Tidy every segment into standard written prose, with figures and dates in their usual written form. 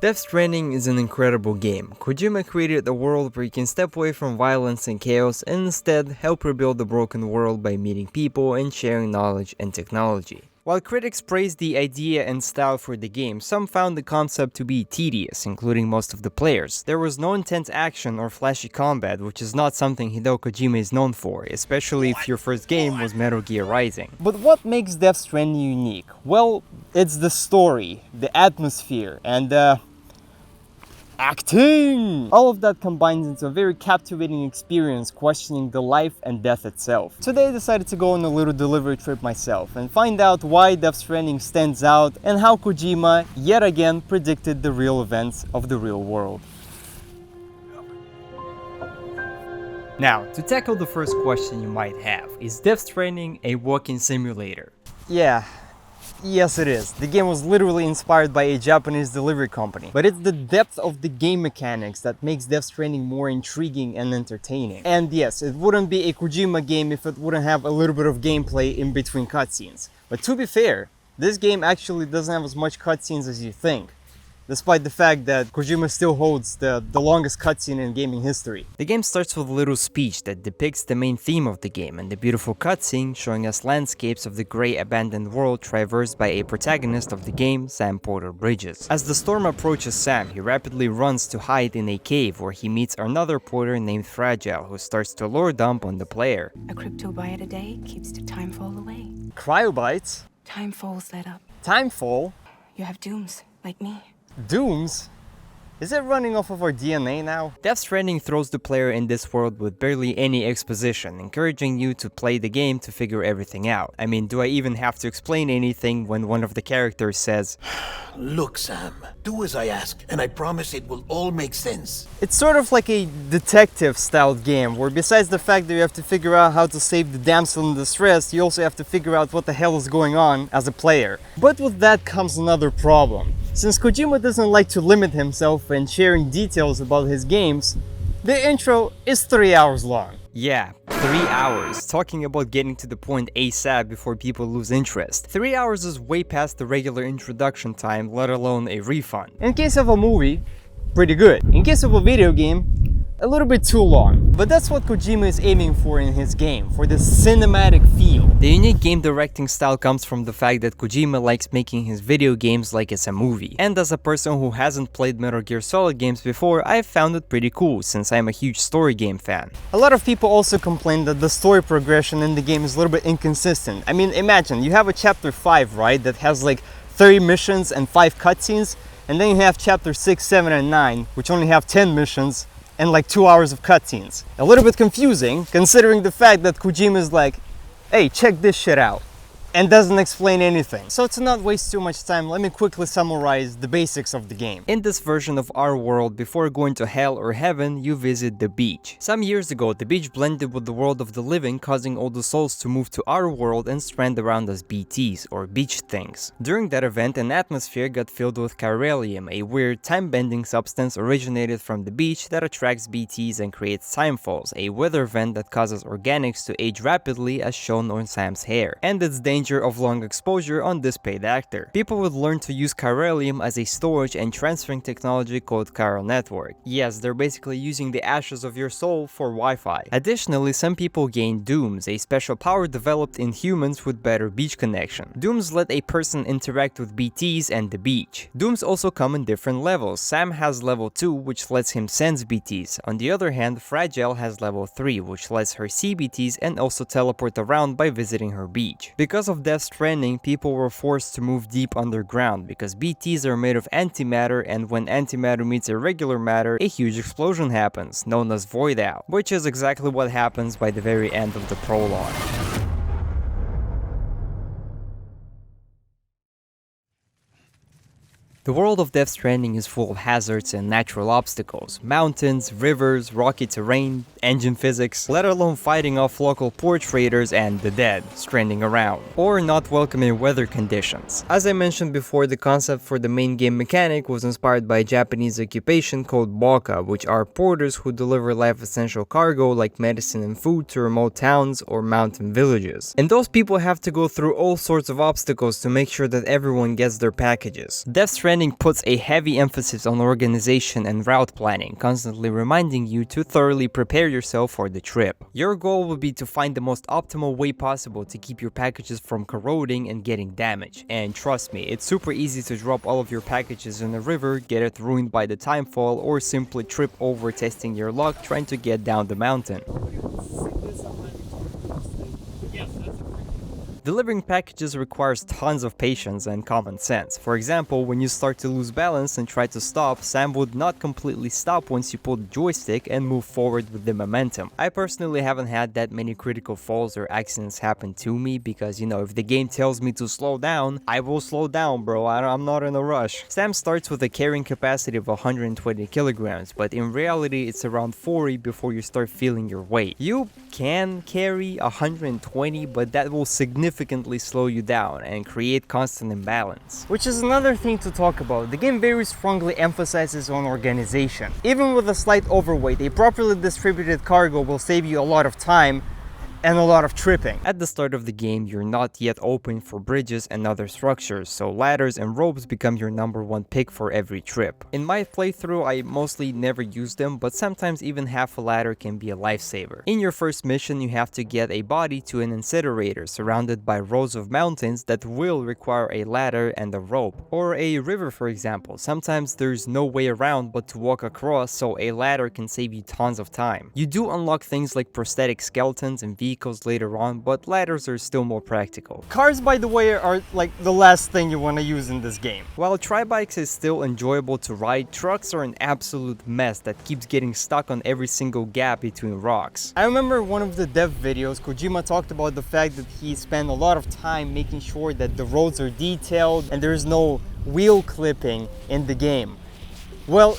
Death Stranding is an incredible game. Kojima created a world where you can step away from violence and chaos and instead help rebuild the broken world by meeting people and sharing knowledge and technology. While critics praised the idea and style for the game, some found the concept to be tedious, including most of the players. There was no intense action or flashy combat, which is not something Hideo Kojima is known for, especially if your first game was Metal Gear Rising. But what makes Death Stranding unique? Well, it's the story, the atmosphere, and acting! All of that combines into a very captivating experience questioning the life and death itself. Today I decided to go on a little delivery trip myself and find out why Death Stranding stands out and how Kojima yet again predicted the real events of the real world. Now, to tackle the first question you might have, is Death Stranding a walking simulator? Yes it is. The game was literally inspired by a Japanese delivery company. But it's the depth of the game mechanics that makes Death Stranding more intriguing and entertaining. And yes, it wouldn't be a Kojima game if it wouldn't have a little bit of gameplay in between cutscenes. But to be fair, this game actually doesn't have as much cutscenes as you think, despite the fact that Kojima still holds the longest cutscene in gaming history. The game starts with a little speech that depicts the main theme of the game and the beautiful cutscene showing us landscapes of the grey abandoned world traversed by a protagonist of the game, Sam Porter Bridges. As the storm approaches Sam, he rapidly runs to hide in a cave where he meets another porter named Fragile who starts to lure dump on the player. A cryptobite a day keeps the timefall away. Cryobites? Timefalls let up. Timefall? You have dooms, like me. Dooms? Is it running off of our DNA now? Death Stranding throws the player in this world with barely any exposition, encouraging you to play the game to figure everything out. I mean, do I even have to explain anything when one of the characters says, Look, Sam, do as I ask, and I promise it will all make sense. It's sort of like a detective-style game, where besides the fact that you have to figure out how to save the damsel in distress, you also have to figure out what the hell is going on as a player. But with that comes another problem. Since Kojima doesn't like to limit himself when sharing details about his games, the intro is 3 hours long. Yeah, 3 hours, talking about getting to the point ASAP before people lose interest. 3 hours is way past the regular introduction time, let alone a refund. In case of a movie, pretty good. In case of a video game, a little bit too long. But that's what Kojima is aiming for in his game, for the cinematic feel. The unique game directing style comes from the fact that Kojima likes making his video games like it's a movie. And as a person who hasn't played Metal Gear Solid games before, I've found it pretty cool since I'm a huge story game fan. A lot of people also complain that the story progression in the game is a little bit inconsistent. I mean, imagine, you have a chapter 5, right, that has like 30 missions and 5 cutscenes, and then you have chapter 6, 7, and 9, which only have 10 missions and like 2 hours of cutscenes. A little bit confusing, considering the fact that Kojima is like, hey, check this shit out, and doesn't explain anything. So to not waste too much time, let me quickly summarize the basics of the game. In this version of our world, before going to hell or heaven, you visit the beach. Some years ago, the beach blended with the world of the living, causing all the souls to move to our world and strand around as BTs, or beach things. During that event, an atmosphere got filled with chiralium, a weird time-bending substance originated from the beach that attracts BTs and creates timefalls, a weather event that causes organics to age rapidly as shown on Sam's hair. And its danger of long exposure on this paid actor. People would learn to use chiralium as a storage and transferring technology called chiral network. Yes, they're basically using the ashes of your soul for Wi-Fi. Additionally, some people gain dooms, a special power developed in humans with better beach connection. Dooms let a person interact with BTs and the beach. Dooms also come in different levels. Sam has level 2, which lets him sense BTs. On the other hand, Fragile has level 3, which lets her see BTs and also teleport around by visiting her beach. Because of Death Stranding, people were forced to move deep underground because BTs are made of antimatter, and when antimatter meets irregular matter, a huge explosion happens, known as Void Out, which is exactly what happens by the very end of the prologue. The world of Death Stranding is full of hazards and natural obstacles, mountains, rivers, rocky terrain, engine physics, let alone fighting off local porch raiders and the dead, stranding around, or not welcoming weather conditions. As I mentioned before, the concept for the main game mechanic was inspired by a Japanese occupation called Baka, which are porters who deliver life-essential cargo like medicine and food to remote towns or mountain villages. And those people have to go through all sorts of obstacles to make sure that everyone gets their packages. Death Stranding Stranding puts a heavy emphasis on organization and route planning, constantly reminding you to thoroughly prepare yourself for the trip. Your goal will be to find the most optimal way possible to keep your packages from corroding and getting damaged. And trust me, it's super easy to drop all of your packages in a river, get it ruined by the timefall, or simply trip over testing your luck trying to get down the mountain. Delivering packages requires tons of patience and common sense. For example, when you start to lose balance and try to stop, Sam would not completely stop once you pull the joystick and move forward with the momentum. I personally haven't had that many critical falls or accidents happen to me because, if the game tells me to slow down, I will slow down, bro. I'm not in a rush. Sam starts with a carrying capacity of 120 kilograms, but in reality it's around 40 before you start feeling your weight. You can carry 120, but that will significantly slow you down and create constant imbalance. Which is another thing to talk about. The game very strongly emphasizes on organization. Even with a slight overweight, a properly distributed cargo will save you a lot of time and a lot of tripping. At the start of the game, you're not yet open for bridges and other structures, so ladders and ropes become your #1 pick for every trip. In my playthrough, I mostly never use them, but sometimes even half a ladder can be a lifesaver. In your first mission, you have to get a body to an incinerator surrounded by rows of mountains that will require a ladder and a rope. Or a river, for example. Sometimes there's no way around but to walk across, so a ladder can save you tons of time. You do unlock things like prosthetic skeletons and vehicles later on, but ladders are still more practical. Cars, by the way, are like the last thing you want to use in this game. While tri-bikes is still enjoyable to ride, trucks are an absolute mess that keeps getting stuck on every single gap between rocks. I remember one of the dev videos, Kojima talked about the fact that he spent a lot of time making sure that the roads are detailed and there's no wheel clipping in the game. Well,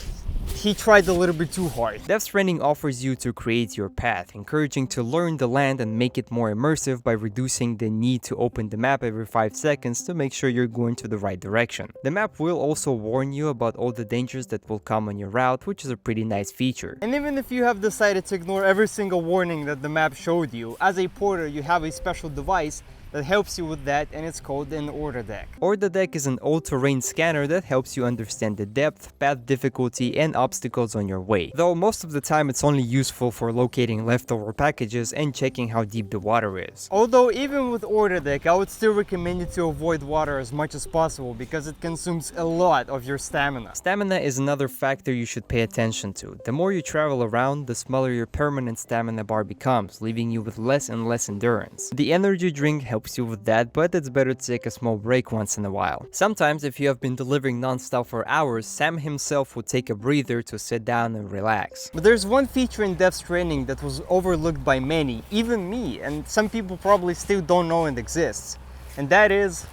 he tried a little bit too hard. Death Stranding offers you to create your path, encouraging to learn the land and make it more immersive by reducing the need to open the map every 5 seconds to make sure you're going to the right direction. The map will also warn you about all the dangers that will come on your route, which is a pretty nice feature. And even if you have decided to ignore every single warning that the map showed you, as a porter you have a special device that helps you with that, and it's called an order deck. Order deck is an all-terrain scanner that helps you understand the depth, path difficulty, and obstacles on your way. Though most of the time it's only useful for locating leftover packages and checking how deep the water is. Although even with order deck, I would still recommend you to avoid water as much as possible because it consumes a lot of your stamina. Stamina is another factor you should pay attention to. The more you travel around, the smaller your permanent stamina bar becomes, leaving you with less and less endurance. The energy drink helps you with that, but it's better to take a small break once in a while. Sometimes, if you have been delivering non-stop for hours, Sam himself would take a breather to sit down and relax. But there's one feature in Death Stranding that was overlooked by many, even me, and some people probably still don't know it exists. And that is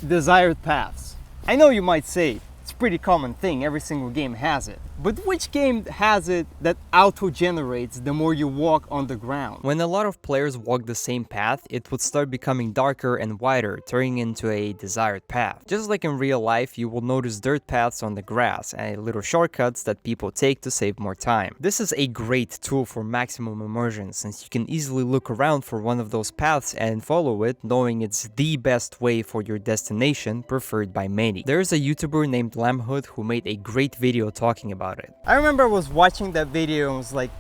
desired paths. I know you might say, it's a pretty common thing, every single game has it. But which game has it that auto-generates the more you walk on the ground? When a lot of players walk the same path, it would start becoming darker and wider, turning into a desired path. Just like in real life, you will notice dirt paths on the grass and little shortcuts that people take to save more time. This is a great tool for maximum immersion, since you can easily look around for one of those paths and follow it, knowing it's the best way for your destination, preferred by many. There's a YouTuber named Lamhood who made a great video talking about it. I remember I was watching that video and was like,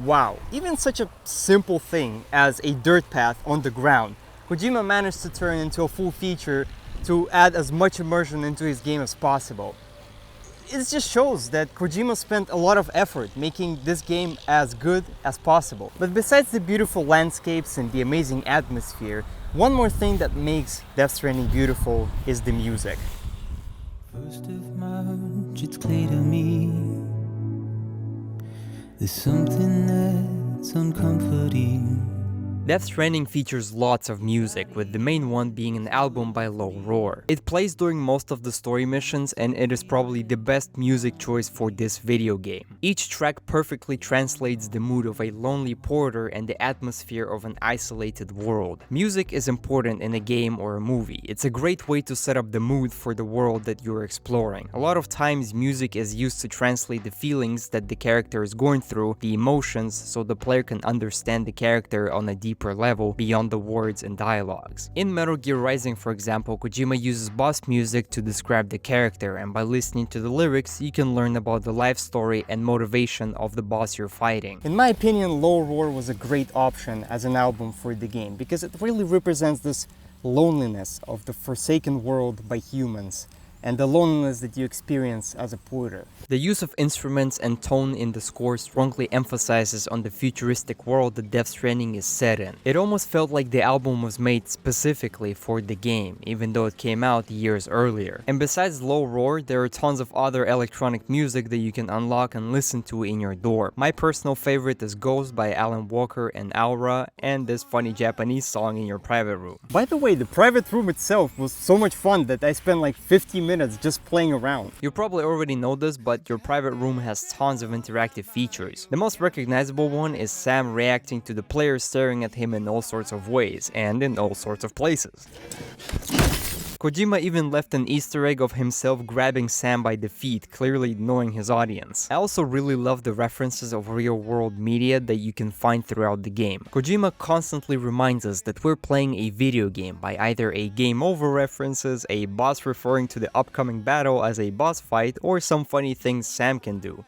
wow, even such a simple thing as a dirt path on the ground, Kojima managed to turn into a full feature to add as much immersion into his game as possible. It just shows that Kojima spent a lot of effort making this game as good as possible. But besides the beautiful landscapes and the amazing atmosphere, one more thing that makes Death Stranding beautiful is the music. First of March, it's clear to me there's something that's uncomforting. Death Stranding features lots of music, with the main one being an album by Low Roar. It plays during most of the story missions, and it is probably the best music choice for this video game. Each track perfectly translates the mood of a lonely porter and the atmosphere of an isolated world. Music is important in a game or a movie. It's a great way to set up the mood for the world that you're exploring. A lot of times music is used to translate the feelings that the character is going through, the emotions, so the player can understand the character on a deeper deeper level beyond the words and dialogues. In Metal Gear Rising, for example, Kojima uses boss music to describe the character, and by listening to the lyrics, you can learn about the life story and motivation of the boss you're fighting. In my opinion, Low Roar was a great option as an album for the game because it really represents this loneliness of the forsaken world by humans and the loneliness that you experience as a porter. The use of instruments and tone in the score strongly emphasizes on the futuristic world that Death Stranding is set in. It almost felt like the album was made specifically for the game, even though it came out years earlier. And besides Low Roar, there are tons of other electronic music that you can unlock and listen to in your dorm. My personal favorite is Ghost by Alan Walker and Aura, and this funny Japanese song in your private room. By the way, the private room itself was so much fun that I spent like 50 minutes just playing around. You probably already know this, but your private room has tons of interactive features. The most recognizable one is Sam reacting to the players staring at him in all sorts of ways, and in all sorts of places. Kojima even left an Easter egg of himself grabbing Sam by the feet, clearly knowing his audience. I also really love the references of real-world media that you can find throughout the game. Kojima constantly reminds us that we're playing a video game by either a game over references, a boss referring to the upcoming battle as a boss fight, or some funny things Sam can do.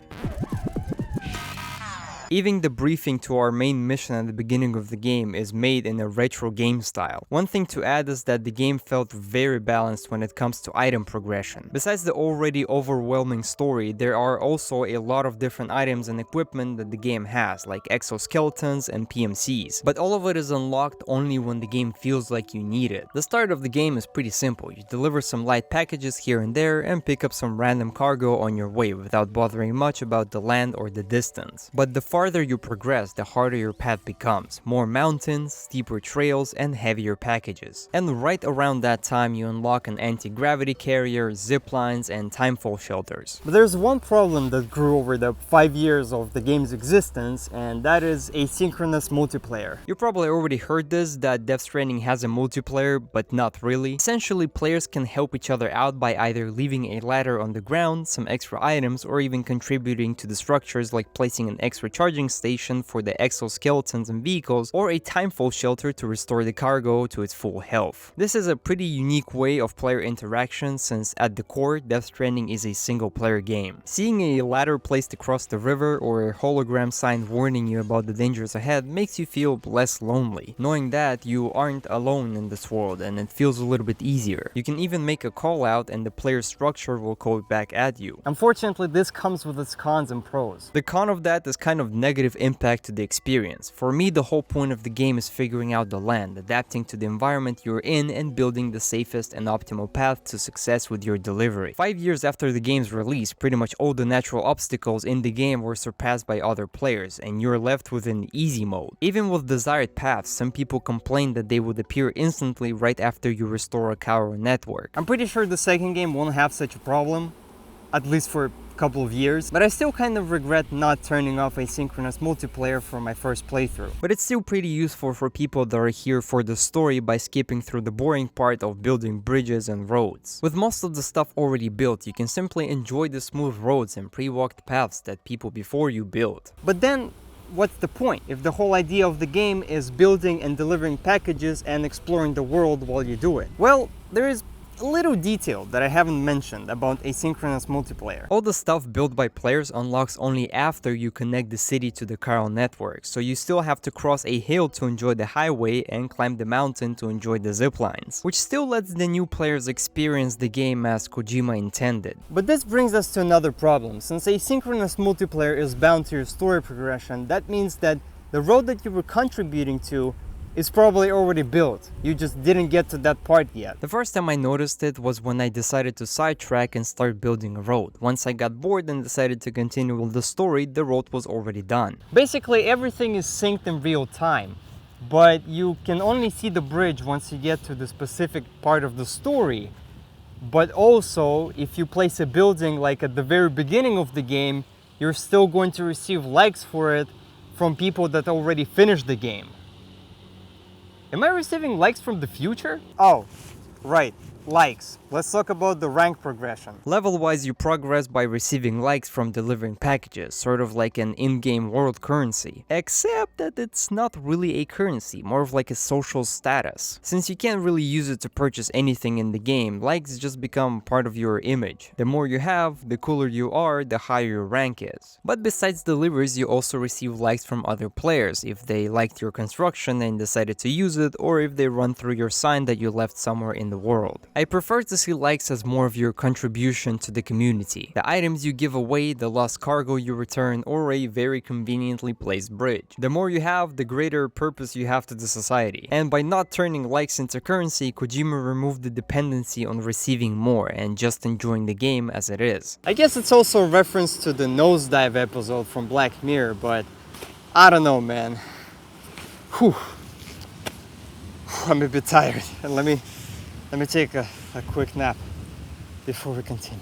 Even the briefing to our main mission at the beginning of the game is made in a retro game style. One thing to add is that the game felt very balanced when it comes to item progression. Besides the already overwhelming story, there are also a lot of different items and equipment that the game has, like exoskeletons and PMCs. But all of it is unlocked only when the game feels like you need it. The start of the game is pretty simple. You deliver some light packages here and there and pick up some random cargo on your way without bothering much about the land or the distance. But the farther you progress, the harder your path becomes. More mountains, steeper trails, and heavier packages. And right around that time, you unlock an anti-gravity carrier, zip lines, and timefall shelters. But there's one problem that grew over the 5 years of the game's existence, and that is asynchronous multiplayer. You probably already heard this, that Death Stranding has a multiplayer, but not really. Essentially, players can help each other out by either leaving a ladder on the ground, some extra items, or even contributing to the structures like placing an extra charging station for the exoskeletons and vehicles, or a timefall shelter to restore the cargo to its full health. This is a pretty unique way of player interaction since at the core, Death Stranding is a single player game. Seeing a ladder placed across the river or a hologram sign warning you about the dangers ahead makes you feel less lonely, knowing that you aren't alone in this world and it feels a little bit easier. You can even make a call out and the player's structure will call back at you. Unfortunately, this comes with its cons and pros. The con of that is kind of negative impact to the experience. For me, the whole point of the game is figuring out the land, adapting to the environment you're in, and building the safest and optimal path to success with your delivery. 5 years after the game's release, pretty much all the natural obstacles in the game were surpassed by other players, and you're left with an easy mode. Even with desired paths, some people complain that they would appear instantly right after you restore a Cairo network. I'm pretty sure the second game won't have such a problem, at least for couple of years, but I still kind of regret not turning off asynchronous multiplayer for my first playthrough. But it's still pretty useful for people that are here for the story by skipping through the boring part of building bridges and roads. With most of the stuff already built, you can simply enjoy the smooth roads and pre-walked paths that people before you built. But then, what's the point if the whole idea of the game is building and delivering packages and exploring the world while you do it? Well, there is a little detail that I haven't mentioned about asynchronous multiplayer. All the stuff built by players unlocks only after you connect the city to the Chiral network, so you still have to cross a hill to enjoy the highway and climb the mountain to enjoy the ziplines, which still lets the new players experience the game as Kojima intended. But this brings us to another problem. Since asynchronous multiplayer is bound to your story progression, that means that the road that you were contributing to is probably already built. You just didn't get to that part yet. The first time I noticed it was when I decided to sidetrack and start building a road. Once I got bored and decided to continue with the story, the road was already done. Basically, everything is synced in real time, but you can only see the bridge once you get to the specific part of the story. But also, if you place a building like at the very beginning of the game, you're still going to receive likes for it from people that already finished the game. Am I receiving likes from the future? Oh, right. likes. Let's talk about the rank progression. Level-wise, you progress by receiving likes from delivering packages, sort of like an in-game world currency. Except that it's not really a currency, more of like a social status. Since you can't really use it to purchase anything in the game, likes just become part of your image. The more you have, the cooler you are, the higher your rank is. But besides deliveries, you also receive likes from other players if they liked your construction and decided to use it, or if they run through your sign that you left somewhere in the world. I prefer to see likes as more of your contribution to the community. The items you give away, the lost cargo you return, or a very conveniently placed bridge. The more you have, the greater purpose you have to the society. And by not turning likes into currency, Kojima removed the dependency on receiving more and just enjoying the game as it is. I guess it's also a reference to the nosedive episode from Black Mirror, but I don't know, man. Whew. I'm a bit tired. Let me take a quick nap before we continue.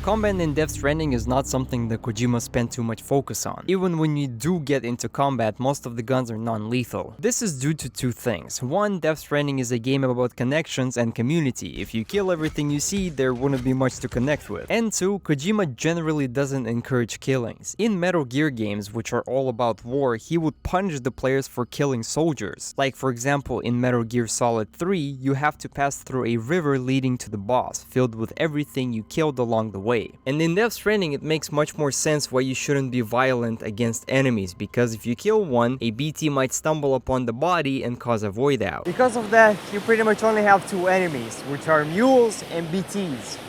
Combat in Death Stranding is not something that Kojima spent too much focus on. Even when you do get into combat, most of the guns are non-lethal. This is due to two things. One, Death Stranding is a game about connections and community. If you kill everything you see, there wouldn't be much to connect with. And two, Kojima generally doesn't encourage killings. In Metal Gear games, which are all about war, he would punish the players for killing soldiers. Like for example, in Metal Gear Solid 3, you have to pass through a river leading to the boss, filled with everything you killed along the way. And in Death Stranding, it makes much more sense why you shouldn't be violent against enemies, because if you kill one, a BT might stumble upon the body and cause a void out. Because of that, you pretty much only have two enemies, which are mules and BTs.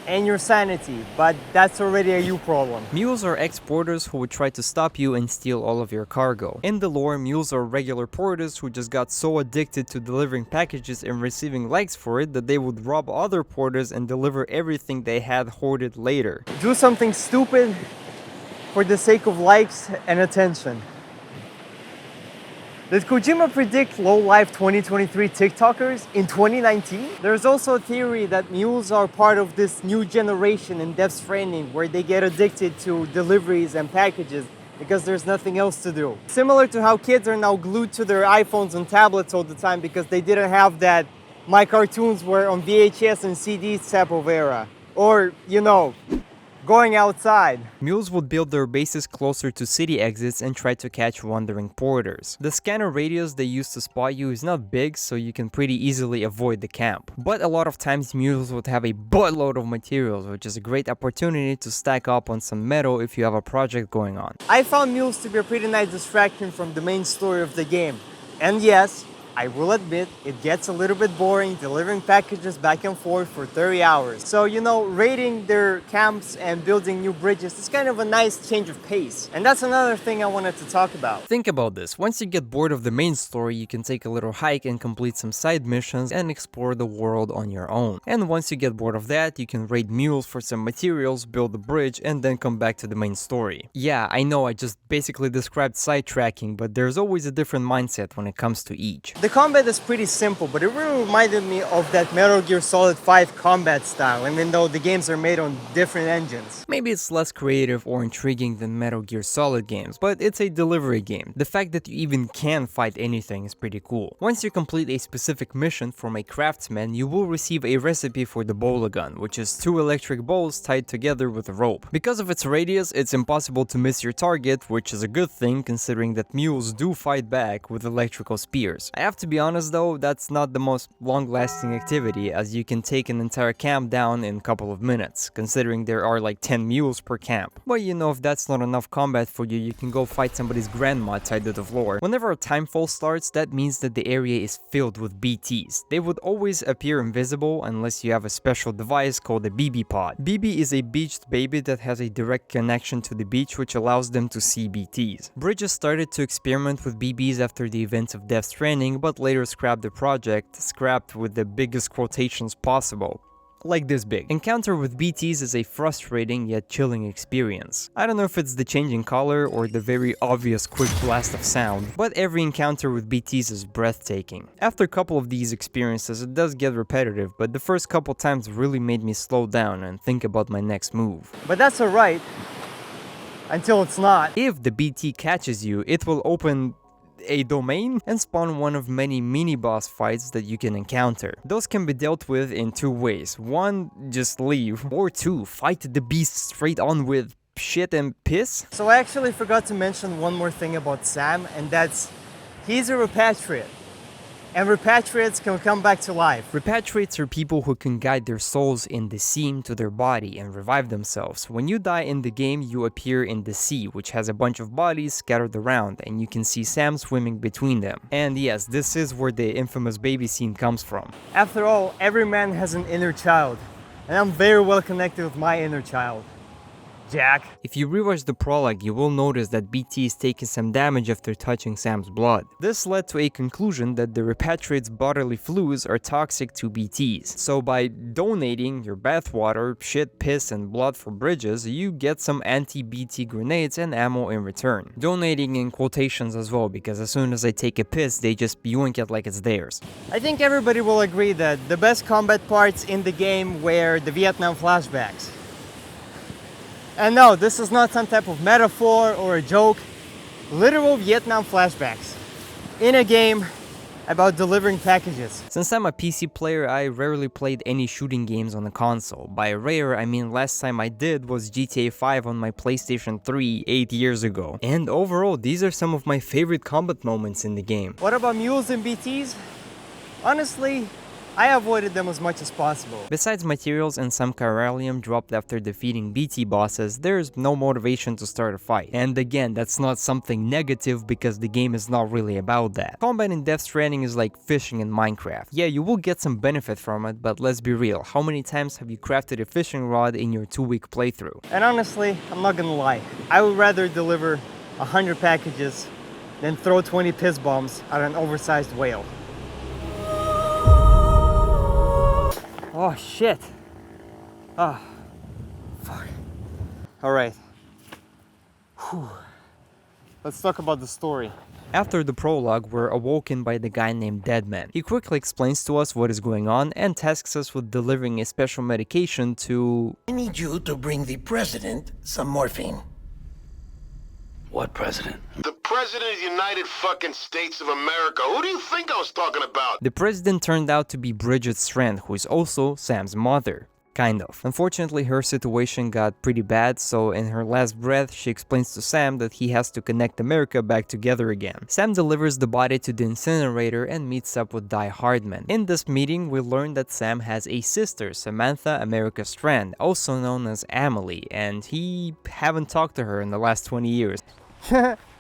And your sanity, but that's already a you problem. Mules are ex-porters who would try to stop you and steal all of your cargo. In the lore, mules are regular porters who just got so addicted to delivering packages and receiving likes for it that they would rob other porters and deliver everything they had hoarded later. Do something stupid for the sake of likes and attention. Did Kojima predict low-life 2023 TikTokers in 2019? There's also a theory that mules are part of this new generation in Death Stranding where they get addicted to deliveries and packages because there's nothing else to do. Similar to how kids are now glued to their iPhones and tablets all the time because they didn't have that my cartoons were on VHS and CDs type of era. Or, you know, going outside. Mules would build their bases closer to city exits and try to catch wandering porters. The scanner radius they use to spot you is not big, so you can pretty easily avoid the camp. But a lot of times mules would have a buttload of materials, which is a great opportunity to stack up on some metal if you have a project going on. I found mules to be a pretty nice distraction from the main story of the game. And yes, I will admit, it gets a little bit boring delivering packages back and forth for 30 hours. So, you know, raiding their camps and building new bridges is kind of a nice change of pace. And that's another thing I wanted to talk about. Think about this. Once you get bored of the main story, you can take a little hike and complete some side missions and explore the world on your own. And once you get bored of that, you can raid mules for some materials, build a bridge, and then come back to the main story. Yeah, I know I just basically described sidetracking, but there's always a different mindset when it comes to each. The combat is pretty simple, but it really reminded me of that Metal Gear Solid 5 combat style, even though the games are made on different engines. Maybe it's less creative or intriguing than Metal Gear Solid games, but it's a delivery game. The fact that you even can fight anything is pretty cool. Once you complete a specific mission from a craftsman, you will receive a recipe for the bola gun, which is 2 electric balls tied together with a rope. Because of its radius, it's impossible to miss your target, which is a good thing considering that mules do fight back with electrical spears. I have to be honest though, that's not the most long-lasting activity, as you can take an entire camp down in a couple of minutes, considering there are like 10 mules per camp. But you know, if that's not enough combat for you, you can go fight somebody's grandma tied to the floor. Whenever a timefall starts, that means that the area is filled with BTs. They would always appear invisible unless you have a special device called a BB pod. BB is a beached baby that has a direct connection to the beach, which allows them to see BTs. Bridges started to experiment with BBs after the events of Death Stranding, but later scrapped the project, scrapped with the biggest quotations possible. Like this big. Encounter with BTs is a frustrating yet chilling experience. I don't know if it's the changing color or the very obvious quick blast of sound, but every encounter with BTs is breathtaking. After a couple of these experiences, it does get repetitive, but the first couple times really made me slow down and think about my next move. But that's alright. Until it's not. If the BT catches you, it will open a domain and spawn one of many mini-boss fights that you can encounter. Those can be dealt with in two ways. One, just leave, or two, fight the beast straight on with shit and piss. So I actually forgot to mention one more thing about Sam, and that's he's a repatriate. And repatriates can come back to life. Repatriates are people who can guide their souls in the sea to their body and revive themselves. When you die in the game, you appear in the sea, which has a bunch of bodies scattered around, and you can see Sam swimming between them. And yes, this is where the infamous baby scene comes from. After all, every man has an inner child, and I'm very well connected with my inner child. Jack. If you rewatch the prologue, you will notice that BT is taking some damage after touching Sam's blood. This led to a conclusion that the repatriate's bodily fluids are toxic to BTs. So by donating your bathwater, shit, piss, and blood for Bridges, you get some anti-BT grenades and ammo in return. Donating in quotations as well, because as soon as I take a piss, they just yoink it like it's theirs. I think everybody will agree that the best combat parts in the game were the Vietnam flashbacks. And no, this is not some type of metaphor or a joke. Literal Vietnam flashbacks in a game about delivering packages. Since I'm a PC player, I rarely played any shooting games on a console. By rare, I mean last time I did was GTA 5 on my PlayStation 3 8 years ago. And overall, these are some of my favorite combat moments in the game. What about mules and BTs? Honestly, I avoided them as much as possible. Besides materials and some chiralium dropped after defeating BT bosses, there's no motivation to start a fight. And again, that's not something negative because the game is not really about that. Combat in Death Stranding is like fishing in Minecraft. Yeah, you will get some benefit from it, but let's be real, how many times have you crafted a fishing rod in your 2-week playthrough? And honestly, I'm not gonna lie, I would rather deliver 100 packages than throw 20 piss bombs at an oversized whale. Oh shit. Ah, fuck. Alright. Let's talk about the story. After the prologue, we're awoken by the guy named Deadman. He quickly explains to us what is going on and tasks us with delivering a special medication to... I need you to bring the president some morphine. What president? The President of the United fucking States of America. Who do you think I was talking about? The president turned out to be Bridget Strand, who is also Sam's mother. Kind of. Unfortunately, her situation got pretty bad, so in her last breath, she explains to Sam that he has to connect America back together again. Sam delivers the body to the incinerator and meets up with Die Hardman. In this meeting, we learn that Sam has a sister, Samantha America Strand, also known as Amelie, and he haven't talked to her in the last 20 years.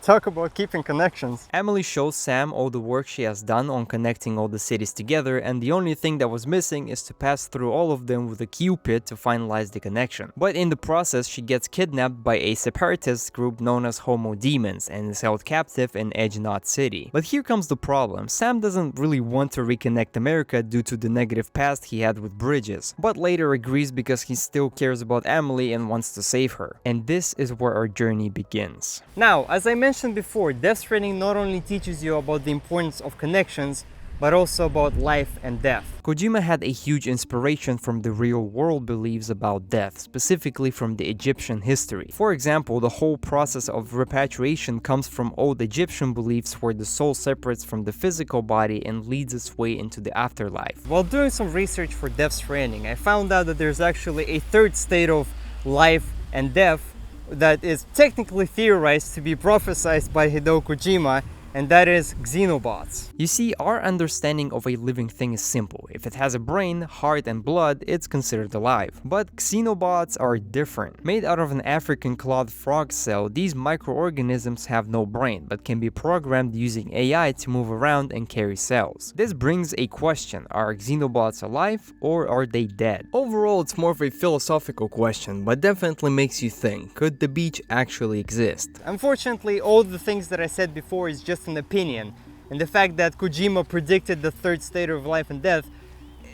Talk about keeping connections. Amelie shows Sam all the work she has done on connecting all the cities together, and the only thing that was missing is to pass through all of them with a Cupid to finalize the connection. But in the process, she gets kidnapped by a separatist group known as Homo Demons and is held captive in Edge Knot City. But here comes the problem. Sam doesn't really want to reconnect America due to the negative past he had with Bridges, but later agrees because he still cares about Amelie and wants to save her. And this is where our journey begins. Now, as I mentioned before, Death Stranding not only teaches you about the importance of connections, but also about life and death. Kojima had a huge inspiration from the real world beliefs about death, specifically from the Egyptian history. For example, the whole process of repatriation comes from old Egyptian beliefs where the soul separates from the physical body and leads its way into the afterlife. While doing some research for Death Stranding, I found out that there's actually a third state of life and death that is technically theorized to be prophesized by Hideo Kojima, and that is xenobots. You see, our understanding of a living thing is simple. If it has a brain, heart, and blood, it's considered alive. But xenobots are different. Made out of an African clawed frog cell, these microorganisms have no brain, but can be programmed using AI to move around and carry cells. This brings a question: are xenobots alive, or are they dead? Overall, it's more of a philosophical question, but definitely makes you think, could the beach actually exist? Unfortunately, all the things that I said before is just an opinion, and the fact that Kojima predicted the third state of life and death,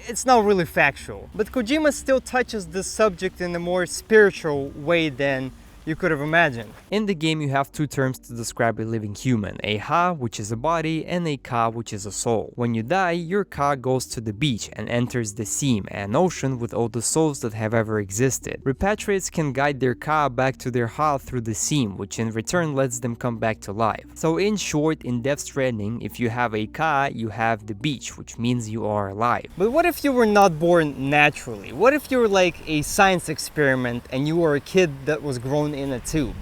it's not really factual. But Kojima still touches this subject in a more spiritual way than you could have imagined. In the game, you have two terms to describe a living human, a ha, which is a body, and a ka, which is a soul. When you die, your ka goes to the beach and enters the seam, an ocean with all the souls that have ever existed. Repatriates can guide their ka back to their ha through the seam, which in return lets them come back to life. So in short, in Death Stranding, if you have a ka, you have the beach, which means you are alive. But what if you were not born naturally? What if you were like a science experiment and you were a kid that was grown in a tube?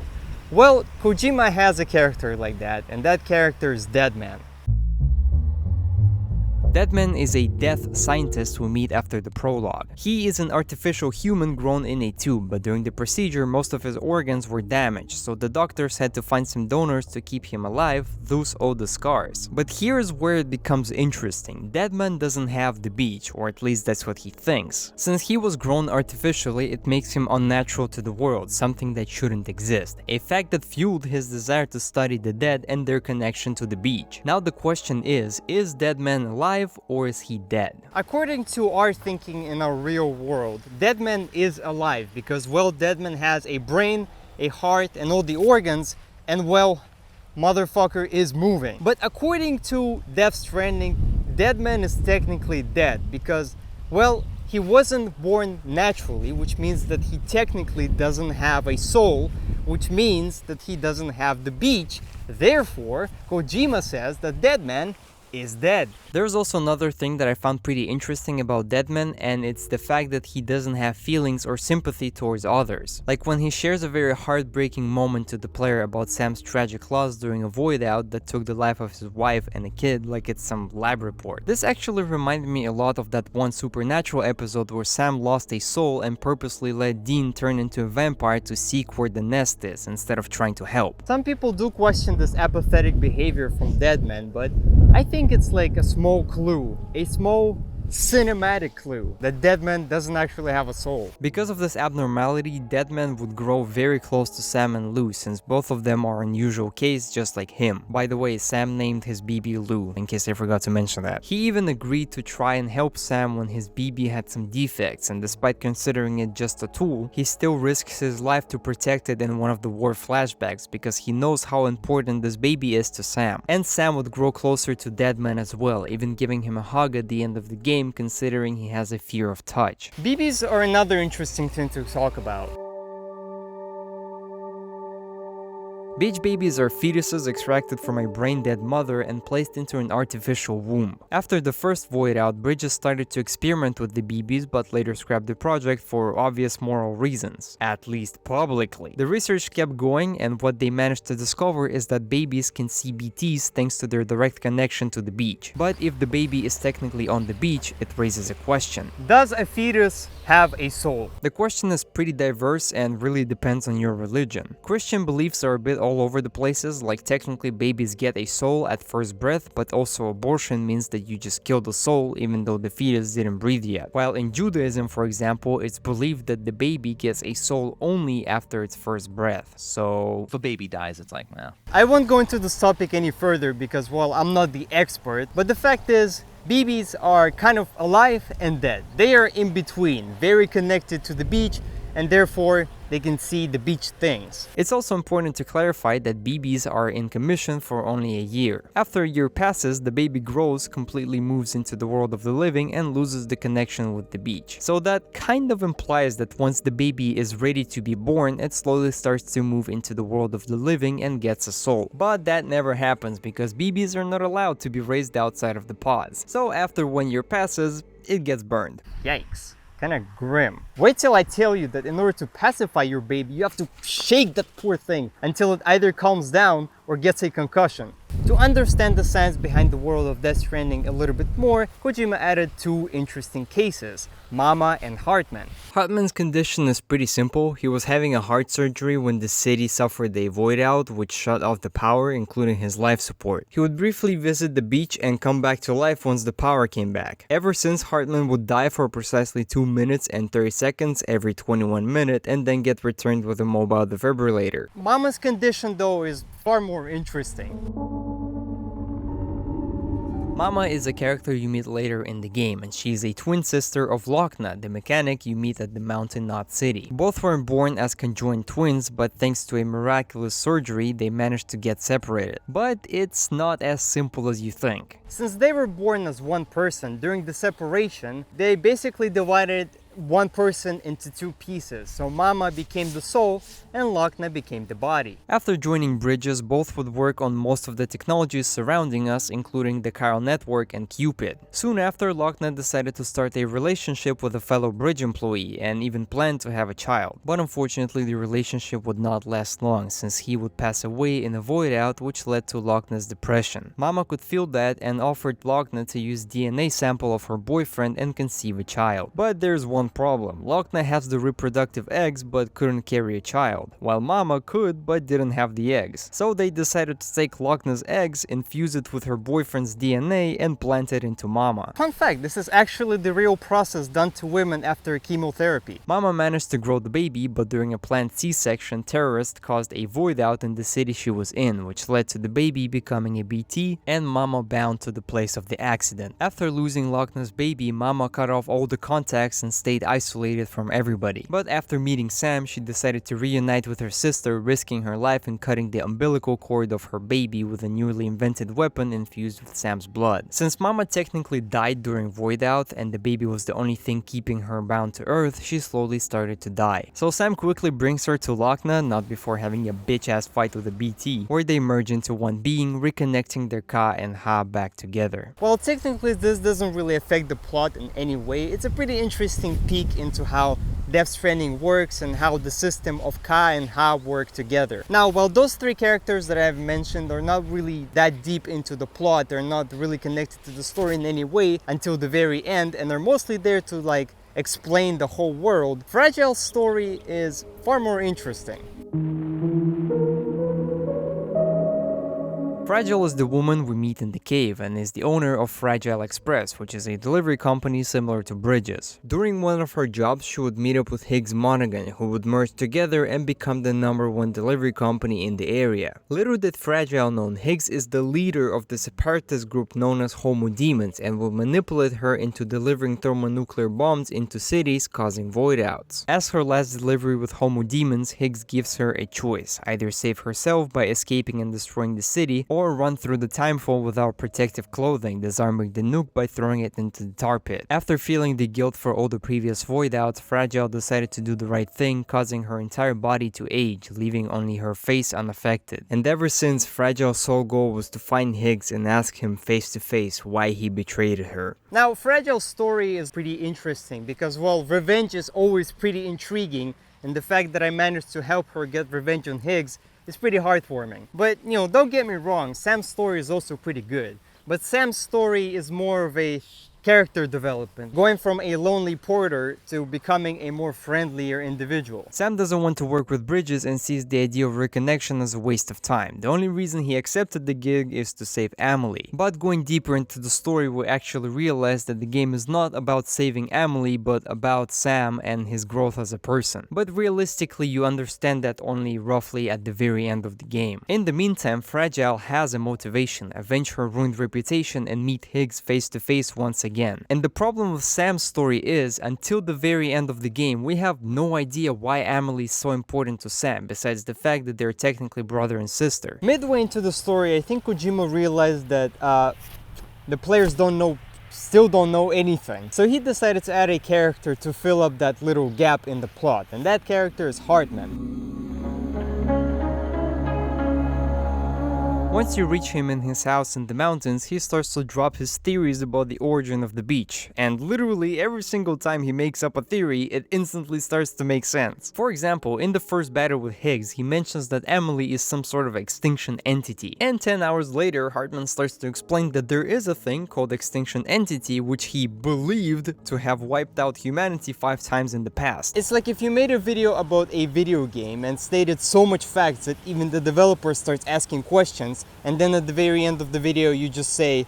Well, Kojima has a character like that, and that character is Deadman. Deadman is a death scientist we meet after the prologue. He is an artificial human grown in a tube, but during the procedure most of his organs were damaged, so the doctors had to find some donors to keep him alive, thus all the scars. But here's where it becomes interesting. Deadman doesn't have the beach, or at least that's what he thinks. Since he was grown artificially, it makes him unnatural to the world, something that shouldn't exist, a fact that fueled his desire to study the dead and their connection to the beach. Now the question is Deadman alive or is he dead? According to our thinking in our real world, Deadman is alive because, well, Deadman has a brain, a heart, and all the organs, and, well, motherfucker is moving. But according to Death Stranding, Deadman is technically dead because, well, he wasn't born naturally, which means that he technically doesn't have a soul, which means that he doesn't have the beach. Therefore, Kojima says that Deadman is dead. There's also another thing that I found pretty interesting about Deadman, and it's the fact that he doesn't have feelings or sympathy towards others. Like when he shares a very heartbreaking moment to the player about Sam's tragic loss during a void out that took the life of his wife and a kid like it's some lab report. This actually reminded me a lot of that one Supernatural episode where Sam lost a soul and purposely let Dean turn into a vampire to seek where the nest is instead of trying to help. Some people do question this apathetic behavior from Deadman, but I think it's like a small clue, a small cinematic clue that Deadman doesn't actually have a soul. Because of this abnormality, Deadman would grow very close to Sam and Lou, since both of them are unusual case just like him. By the way, Sam named his BB Lou, in case I forgot to mention that. He even agreed to try and help Sam when his BB had some defects, and despite considering it just a tool, he still risks his life to protect it in one of the war flashbacks because he knows how important this baby is to Sam. And Sam would grow closer to Deadman as well, even giving him a hug at the end of the game, considering he has a fear of touch. BBs are another interesting thing to talk about. Beach babies are fetuses extracted from a brain-dead mother and placed into an artificial womb. After the first void out, Bridges started to experiment with the BBs but later scrapped the project for obvious moral reasons, at least publicly. The research kept going, and what they managed to discover is that babies can see BTs thanks to their direct connection to the beach. But if the baby is technically on the beach, it raises a question. Does a fetus have a soul? The question is pretty diverse and really depends on your religion. Christian beliefs are a bit all over the places, like technically babies get a soul at first breath, but also abortion means that you just kill the soul even though the fetus didn't breathe yet. While in Judaism, for example, it's believed that the baby gets a soul only after its first breath. So if a baby dies, it's like, well. I won't go into this topic any further because, well, I'm not the expert, but the fact is, BBs are kind of alive and dead. They are in between, very connected to the beach, and therefore they can see the beach things. It's also important to clarify that BBs are in commission for only a year. After a year passes, the baby grows, completely moves into the world of the living, and loses the connection with the beach. So that kind of implies that once the baby is ready to be born, it slowly starts to move into the world of the living and gets a soul. But that never happens because BBs are not allowed to be raised outside of the pods. So after 1 year passes, it gets burned. Yikes. Kinda grim. Wait till I tell you that in order to pacify your baby, you have to shake that poor thing until it either calms down or gets a concussion. To understand the science behind the world of Death Stranding a little bit more, Kojima added two interesting cases, Mama and Hartman. Hartman's condition is pretty simple. He was having a heart surgery when the city suffered a void out which shut off the power, including his life support. He would briefly visit the beach and come back to life once the power came back. Ever since, Hartman would die for precisely 2 minutes and 30 seconds every 21 minutes and then get returned with a mobile defibrillator. Mama's condition though is far more interesting. Mama is a character you meet later in the game, and she is a twin sister of Lochna, the mechanic you meet at the Mountain Knot City. Both were born as conjoined twins, but thanks to a miraculous surgery, they managed to get separated. But it's not as simple as you think. Since they were born as one person, during the separation, they basically divided one person into two pieces. So Mama became the soul and Lochna became the body. After joining Bridges, both would work on most of the technologies surrounding us, including the chiral network and Cupid. Soon after, Lochna decided to start a relationship with a fellow Bridge employee and even planned to have a child. But unfortunately, the relationship would not last long, since he would pass away in a void out, which led to Lochna's depression. Mama could feel that and offered Lochna to use DNA sample of her boyfriend and conceive a child. But there's one problem. Lochna has the reproductive eggs but couldn't carry a child, while Mama could but didn't have the eggs. So they decided to take Lochna's eggs, infuse it with her boyfriend's DNA, and plant it into Mama. Fun fact, this is actually the real process done to women after chemotherapy. Mama managed to grow the baby, but during a planned C-section, terrorists caused a void out in the city she was in, which led to the baby becoming a BT and Mama bound to the place of the accident. After losing Lochna's baby, Mama cut off all the contacts and stayed isolated from everybody. But after meeting Sam, she decided to reunite with her sister, risking her life in cutting the umbilical cord of her baby with a newly invented weapon infused with Sam's blood. Since Mama technically died during Void Out and the baby was the only thing keeping her bound to Earth, she slowly started to die. So Sam quickly brings her to Lochna, not before having a bitch-ass fight with a BT, where they merge into one being, reconnecting their Ka and Ha back together. Well, technically this doesn't really affect the plot in any way. It's a pretty interesting peek into how Death Stranding works and how the system of Ka and Ha work together. Now, while those three characters that I've mentioned are not really that deep into the plot, they're not really connected to the story in any way until the very end, and they're mostly there to explain the whole world, Fragile's story is far more interesting. Fragile is the woman we meet in the cave and is the owner of Fragile Express, which is a delivery company similar to Bridges. During one of her jobs, she would meet up with Higgs Monaghan, who would merge together and become the #1 delivery company in the area. Little did Fragile know, Higgs is the leader of the separatist group known as Homo Demons and will manipulate her into delivering thermonuclear bombs into cities, causing void outs. As her last delivery with Homo Demons, Higgs gives her a choice: either save herself by escaping and destroying the city, or run through the timefall without protective clothing, disarming the nuke by throwing it into the tar pit. After feeling the guilt for all the previous void outs, Fragile decided to do the right thing, causing her entire body to age, leaving only her face unaffected. And ever since, Fragile's sole goal was to find Higgs and ask him face to face why he betrayed her. Now, Fragile's story is pretty interesting because, well, revenge is always pretty intriguing, and the fact that I managed to help her get revenge on Higgs is pretty heartwarming. But, don't get me wrong, Sam's story is also pretty good. But Sam's story is more of a character development, going from a lonely porter to becoming a more friendlier individual. Sam doesn't want to work with Bridges and sees the idea of reconnection as a waste of time. The only reason he accepted the gig is to save Amelie. But going deeper into the story, we actually realize that the game is not about saving Amelie, but about Sam and his growth as a person. But realistically, you understand that only roughly at the very end of the game. In the meantime, Fragile has a motivation: avenge her ruined reputation and meet Higgs face to face once again. And the problem with Sam's story is, until the very end of the game, we have no idea why Amelie is so important to Sam, besides the fact that they're technically brother and sister. Midway into the story, I think Kojima realized that the players still don't know anything. So he decided to add a character to fill up that little gap in the plot, and that character is Hartman. Once you reach him in his house in the mountains, he starts to drop his theories about the origin of the beach. And literally every single time he makes up a theory, it instantly starts to make sense. For example, in the first battle with Higgs, he mentions that Amelie is some sort of extinction entity. And 10 hours later, Hartman starts to explain that there is a thing called extinction entity, which he believed to have wiped out humanity 5 times in the past. It's like if you made a video about a video game and stated so much facts that even the developer starts asking questions, and then at the very end of the video you just say,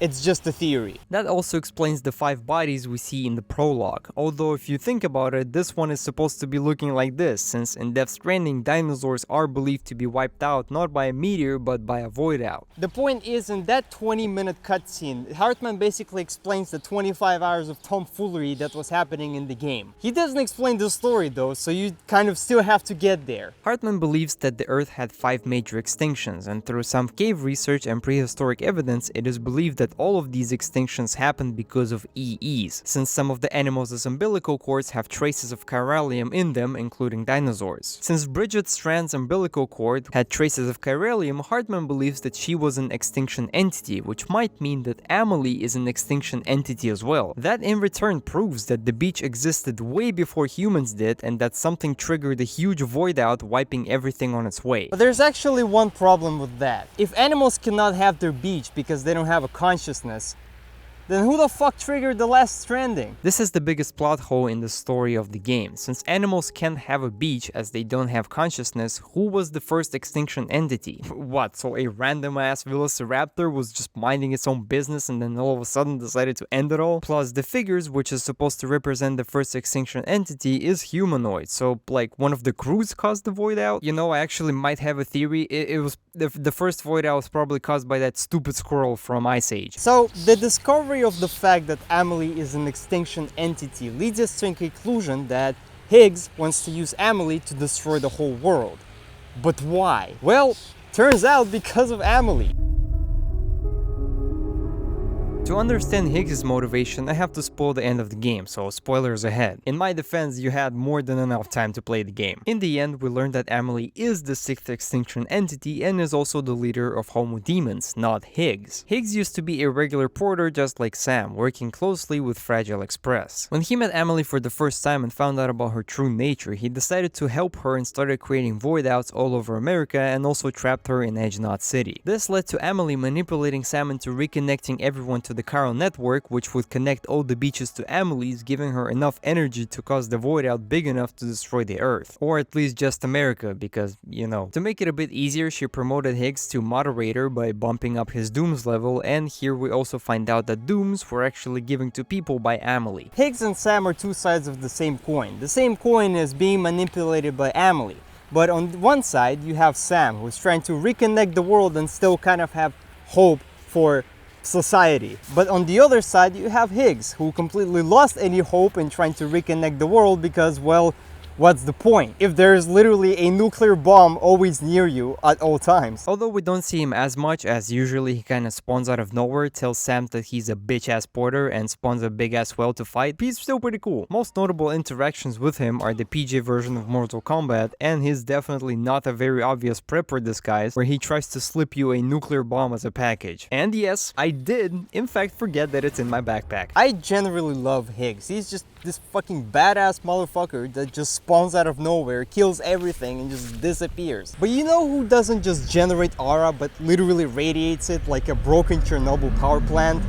it's just a theory. That also explains the 5 bodies we see in the prologue, although if you think about it, this one is supposed to be looking like this, since in Death Stranding, dinosaurs are believed to be wiped out not by a meteor but by a void out. The point is, in that 20-minute cutscene, Hartman basically explains the 25 hours of tomfoolery that was happening in the game. He doesn't explain the story though, so you kind of still have to get there. Hartman believes that the Earth had 5 major extinctions, and through some cave research and prehistoric evidence, it is believed that all of these extinctions happened because of EEs, since some of the animals' umbilical cords have traces of chiralium in them, including dinosaurs. Since Bridget Strand's umbilical cord had traces of chiralium, Hartman believes that she was an extinction entity, which might mean that Amelie is an extinction entity as well. That in return proves that the beach existed way before humans did, and that something triggered a huge void out, wiping everything on its way. But there's actually one problem with that. If animals cannot have their beach because they don't have a consciousness, then who the fuck triggered the last Stranding? This is the biggest plot hole in the story of the game. Since animals can't have a beach as they don't have consciousness, who was the first extinction entity? What, so a random ass velociraptor was just minding its own business and then all of a sudden decided to end it all? Plus the figures, which is supposed to represent the first extinction entity, is humanoid, so like one of the crews caused the void out? You know, I actually might have a theory. It was the first void out was probably caused by that stupid squirrel from Ice Age. So the discovery of the fact that Amelie is an extinction entity leads us to a conclusion that Higgs wants to use Amelie to destroy the whole world. But why? Well, turns out because of Amelie. To understand Higgs' motivation, I have to spoil the end of the game, so spoilers ahead. In my defense, you had more than enough time to play the game. In the end, we learned that Amelie is the 6th extinction entity and is also the leader of Homo Demens, not Higgs. Higgs used to be a regular porter just like Sam, working closely with Fragile Express. When he met Amelie for the first time and found out about her true nature, he decided to help her and started creating void outs all over America and also trapped her in Edge Knot City. This led to Amelie manipulating Sam into reconnecting everyone to the chiral network, which would connect all the beaches to Amelie's, giving her enough energy to cause the void out big enough to destroy the Earth. Or at least just America, because, you know. To make it a bit easier, she promoted Higgs to moderator by bumping up his dooms level, and here we also find out that dooms were actually given to people by Amelie. Higgs and Sam are two sides of the same coin. The same coin is being manipulated by Amelie. But on one side, you have Sam, who's trying to reconnect the world and still kind of have hope for society. But on the other side, you have Higgs, who completely lost any hope in trying to reconnect the world because, well, what's the point if there is literally a nuclear bomb always near you at all times? Although we don't see him as much, as usually he kinda spawns out of nowhere, tells Sam that he's a bitch ass porter and spawns a big ass whale to fight, he's still pretty cool. Most notable interactions with him are the PJ version of Mortal Kombat and his definitely not a very obvious prepper disguise where he tries to slip you a nuclear bomb as a package. And yes, I did in fact forget that it's in my backpack. I generally love Higgs. He's just this fucking badass motherfucker that just spawns out of nowhere, kills everything, and just disappears. But you know who doesn't just generate aura, but literally radiates it like a broken Chernobyl power plant?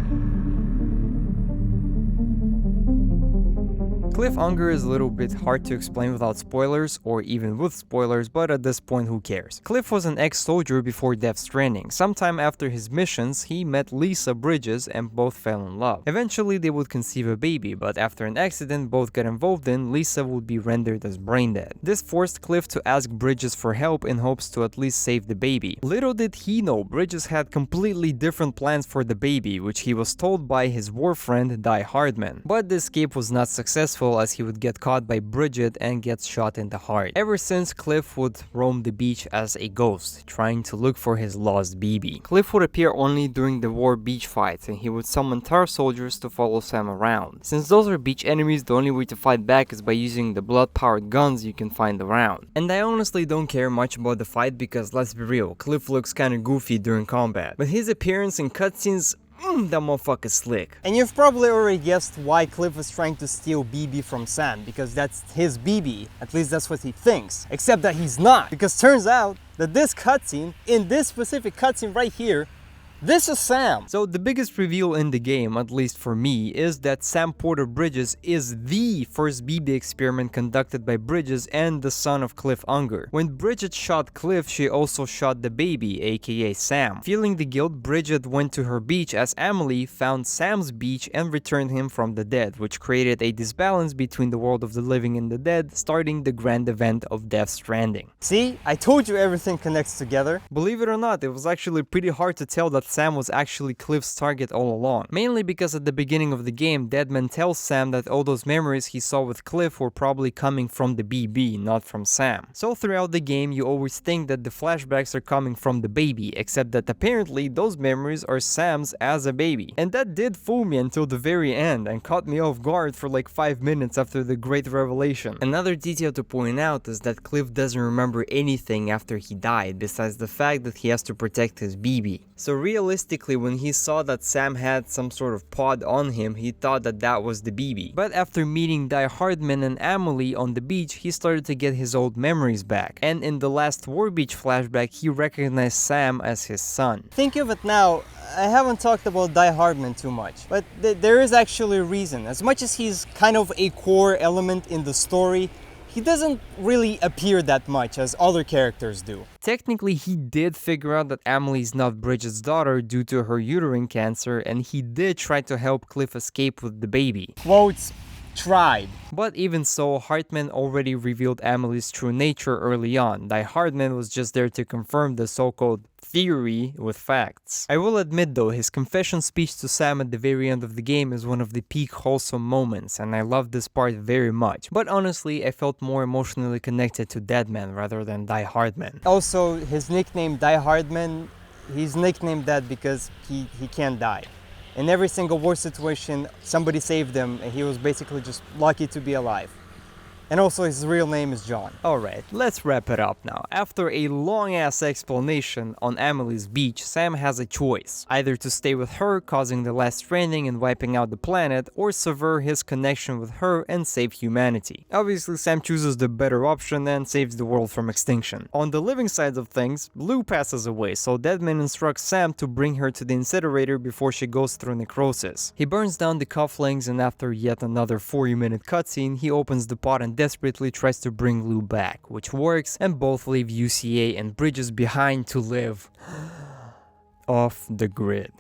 Cliff Unger is a little bit hard to explain without spoilers, or even with spoilers, but at this point who cares. Cliff was an ex-soldier before Death Stranding. Sometime after his missions, he met Lisa Bridges and both fell in love. Eventually they would conceive a baby, but after an accident both got involved in, Lisa would be rendered as brain dead. This forced Cliff to ask Bridges for help in hopes to at least save the baby. Little did he know, Bridges had completely different plans for the baby, which he was told by his war friend Die Hardman. But the escape was not successful, as he would get caught by Bridget and get shot in the heart. Ever since, Cliff would roam the beach as a ghost, trying to look for his lost BB. Cliff would appear only during the war beach fights, and he would summon tar soldiers to follow Sam around. Since those are beach enemies, the only way to fight back is by using the blood-powered guns you can find around. And I honestly don't care much about the fight because, let's be real, Cliff looks kinda goofy during combat. But his appearance in cutscenes, that motherfucker's slick. And you've probably already guessed why Cliff is trying to steal BB from Sam, because that's his BB. At least that's what he thinks. Except that he's not, because turns out that this cutscene, in this specific cutscene right here, This is Sam! So the biggest reveal in the game, at least for me, is that Sam Porter Bridges is the first BB experiment conducted by Bridges and the son of Cliff Unger. When Bridget shot Cliff, she also shot the baby, aka Sam. Feeling the guilt, Bridget went to her beach as Amelie found Sam's beach and returned him from the dead, which created a disbalance between the world of the living and the dead, starting the grand event of Death Stranding. See? I told you everything connects together. Believe it or not, it was actually pretty hard to tell that Sam was actually Cliff's target all along. Mainly because at the beginning of the game, Deadman tells Sam that all those memories he saw with Cliff were probably coming from the BB, not from Sam. So throughout the game, you always think that the flashbacks are coming from the baby, except that apparently those memories are Sam's as a baby. And that did fool me until the very end and caught me off guard for like 5 minutes after the great revelation. Another detail to point out is that Cliff doesn't remember anything after he died, besides the fact that he has to protect his BB. So realistically, when he saw that Sam had some sort of pod on him, he thought that that was the BB. But after meeting Die Hardman and Amelie on the beach, he started to get his old memories back. And in the last War Beach flashback, he recognized Sam as his son. Think of it now, I haven't talked about Die Hardman too much, but there is actually a reason. As much as he's kind of a core element in the story, he doesn't really appear that much as other characters do. Technically, he did figure out that Amelie's not Bridget's daughter due to her uterine cancer, and he did try to help Cliff escape with the baby. Quotes, tried. But even so, Hartman already revealed Amelie's true nature early on. Die Hardman was just there to confirm the so-called theory with facts. I will admit though, his confession speech to Sam at the very end of the game is one of the peak wholesome moments, and I love this part very much. But honestly, I felt more emotionally connected to Deadman rather than Die Hardman. Also, his nickname Die Hardman, he's nicknamed that because he can't die. In every single war situation, somebody saved him and he was basically just lucky to be alive. And also his real name is John. Alright, let's wrap it up now. After a long-ass explanation on Amelie's beach, Sam has a choice. Either to stay with her, causing the last stranding and wiping out the planet, or sever his connection with her and save humanity. Obviously, Sam chooses the better option and saves the world from extinction. On the living side of things, Lou passes away, so Deadman instructs Sam to bring her to the incinerator before she goes through necrosis. He burns down the cufflinks, and after yet another 40-minute cutscene, he opens the pot and desperately tries to bring Lou back, which works, and both leave UCA and Bridges behind to live off the grid.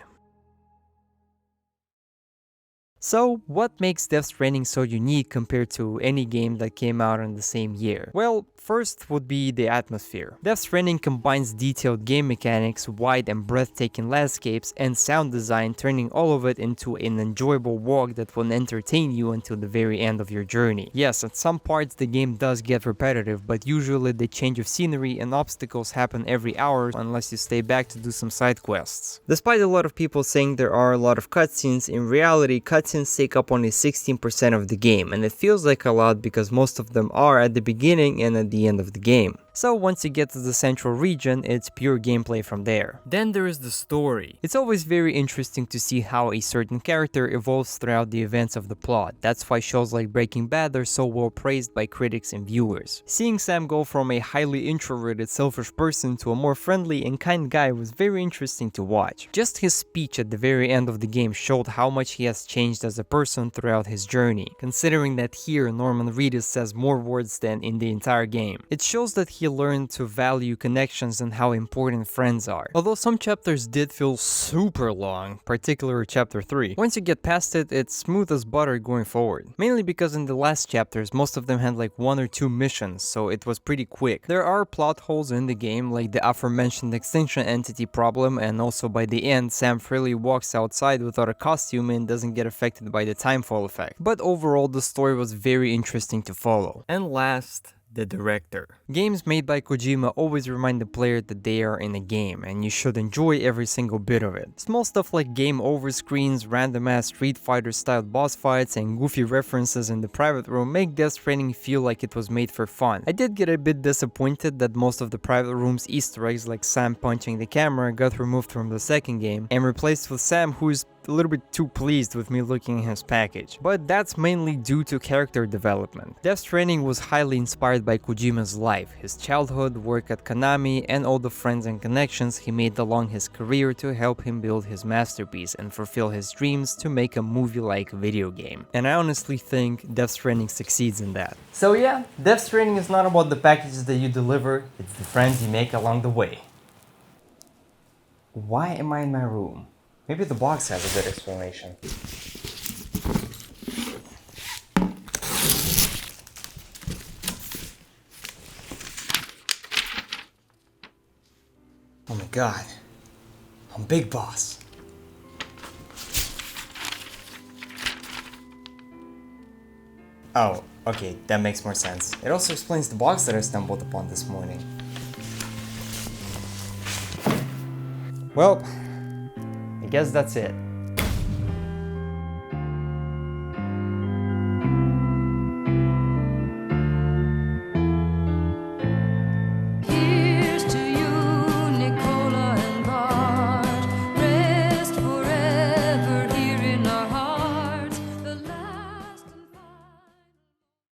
So, what makes Death Stranding so unique compared to any game that came out in the same year? Well, first would be the atmosphere. Death Stranding combines detailed game mechanics, wide and breathtaking landscapes, and sound design, turning all of it into an enjoyable walk that will entertain you until the very end of your journey. Yes, at some parts the game does get repetitive, but usually the change of scenery and obstacles happen every hour unless you stay back to do some side quests. Despite a lot of people saying there are a lot of cutscenes, in reality cutscenes take up only 16% of the game, and it feels like a lot because most of them are at the beginning and at the end of the game. So once you get to the central region, it's pure gameplay from there. Then there is the story. It's always very interesting to see how a certain character evolves throughout the events of the plot. That's why shows like Breaking Bad are so well praised by critics and viewers. Seeing Sam go from a highly introverted, selfish person to a more friendly and kind guy was very interesting to watch. Just his speech at the very end of the game showed how much he has changed as a person throughout his journey, considering that here Norman Reedus says more words than in the entire game. It shows that he learned to value connections and how important friends are. Although some chapters did feel super long, particularly chapter 3. Once you get past it, it's smooth as butter going forward. Mainly because in the last chapters, most of them had like 1 or 2 missions, so it was pretty quick. There are plot holes in the game, like the aforementioned extinction entity problem, and also by the end, Sam freely walks outside without a costume and doesn't get affected by the timefall effect. But overall, the story was very interesting to follow. And last, the director. Games made by Kojima always remind the player that they are in a game, and you should enjoy every single bit of it. Small stuff like game over screens, random ass Street Fighter styled boss fights, and goofy references in the private room make Death Stranding feel like it was made for fun. I did get a bit disappointed that most of the private room's Easter eggs, like Sam punching the camera, got removed from the second game and replaced with Sam, who's a little bit too pleased with me looking at his package. But that's mainly due to character development. Death Stranding was highly inspired inspired by Kojima's life, his childhood, work at Konami, and all the friends and connections he made along his career to help him build his masterpiece and fulfill his dreams to make a movie-like video game. And I honestly think Death Stranding succeeds in that. So yeah, Death Stranding is not about the packages that you deliver, it's the friends you make along the way. Why am I in my room? Maybe the box has a good explanation. Oh my god, I'm Big Boss. Oh, okay, that makes more sense. It also explains the box that I stumbled upon this morning. Well, I guess that's it.